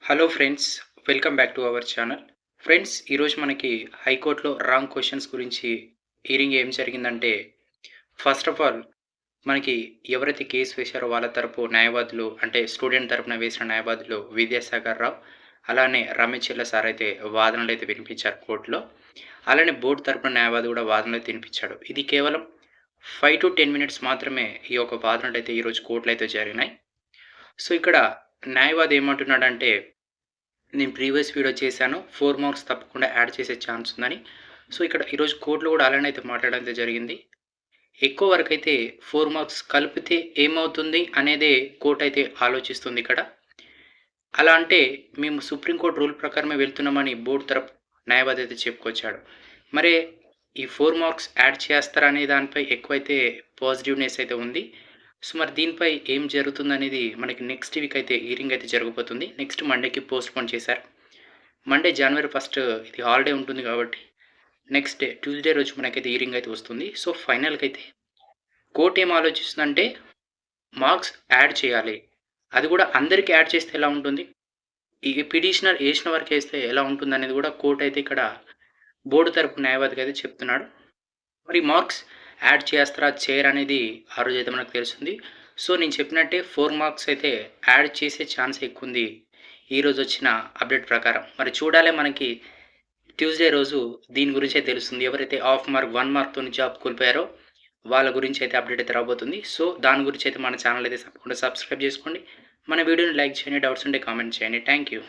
Hello friends, welcome back to our channel. Friends, ఈరోజు మనకి హైకోర్టులో రాంగ్ క్వశ్చన్స్ గురించి హియరింగ్ ఏం జరిగిందంటే, ఫస్ట్ ఆఫ్ ఆల్ మనకి ఎవరైతే కేసు వేశారో వాళ్ళ తరపు న్యాయవాదులు అంటే స్టూడెంట్ తరపున వేసిన న్యాయవాదులు విద్యాసాగర్ రావు, అలానే రమేష్ సార్ అయితే వాదనలు అయితే వినిపించారు కోర్టులో. అలానే బోర్డు తరపున న్యాయవాది కూడా వాదనలు అయితే వినిపించాడు. ఇది కేవలం 5 to 10 మినిట్స్ మాత్రమే ఈ యొక్క వాదనలు అయితే ఈరోజు కోర్టులో అయితే జరిగినాయి. సో ఇక్కడ న్యాయవాది ఏమంటున్నాడంటే, నేను ప్రీవియస్ వీడియో చేశాను. 4 మార్క్స్ తప్పకుండా యాడ్ చేసే ఛాన్స్ ఉందని. సో, ఇక్కడ ఈరోజు కోర్ట్‌లో కూడా అలానే అయితే మాట్లాడడం అయితే జరిగింది. ఎక్కువ వరకైతే 4 మార్క్స్ కలిపితే ఏమవుతుంది అనేదే కోర్ట్ అయితే ఆలోచిస్తుంది ఇక్కడ. అలా అంటే మేము సుప్రీం కోర్ట్ రూల్ ప్రకారమే వెళ్తున్నామని బోర్డ్ తరపు న్యాయవాది అయితే చెప్పుకొచ్చాడు. మరి ఈ 4 మార్క్స్ యాడ్ చేస్తారా అనే దానిపై ఎక్కువైతే పాజిటివ్‌నెస్ అయితే ఉంది. సో, మరి దీనిపై ఏం జరుగుతుందనేది మనకి నెక్స్ట్ వీక్ అయితే హియరింగ్ అయితే జరగబోతుంది. నెక్స్ట్ మండేకి పోస్ట్‌పోన్ చేశారు. మండే జనవరి 1 ఇది హాలిడే ఉంటుంది కాబట్టి నెక్స్ట్ డే ట్యూస్‌డే రోజు మనకైతే హియరింగ్ అయితే వస్తుంది. సో, ఫైనల్‌గా అయితే కోర్ట్ ఏం ఆలోచిస్తుందంటే మార్క్స్ యాడ్ చేయాలి. అది కూడా అందరికి యాడ్ చేస్తే ఎలా ఉంటుంది? ఈ పిటిషనర్ ఏసిన వరకేస్తే ఎలా ఉంటుందనేది కూడా కోర్ట్ అయితే ఇక్కడ బోర్డు తరపు న్యాయవాదిగా అయితే చెప్తున్నాడు. మరి మార్క్స్ యాడ్ చేస్తారా? చేయరా? అనేది ఆ రోజైతే మనకు తెలుస్తుంది. సో, నేను చెప్పినట్టే 4 మార్క్స్ అయితే యాడ్ చేసే ఛాన్స్ ఎక్కువుంది. ఈరోజు వచ్చిన అప్డేట్ ప్రకారం. మరి చూడాలి మనకి ట్యూస్‌డే రోజు దీని గురించే తెలుస్తుంది. ఎవరైతే హాఫ్ మార్క్, 1 మార్క్‌తోని జాబ్ కోల్పోయారో వాళ్ళ గురించి అయితే అప్డేట్ అయితే రాబోతుంది. సో, దాని గురించి అయితే మన ఛానల్ అయితే తప్పకుండా సబ్స్క్రైబ్ చేసుకోండి. మన వీడియోని లైక్ చేయండి. డౌట్స్ ఉంటే కామెంట్ చేయండి. Thank you.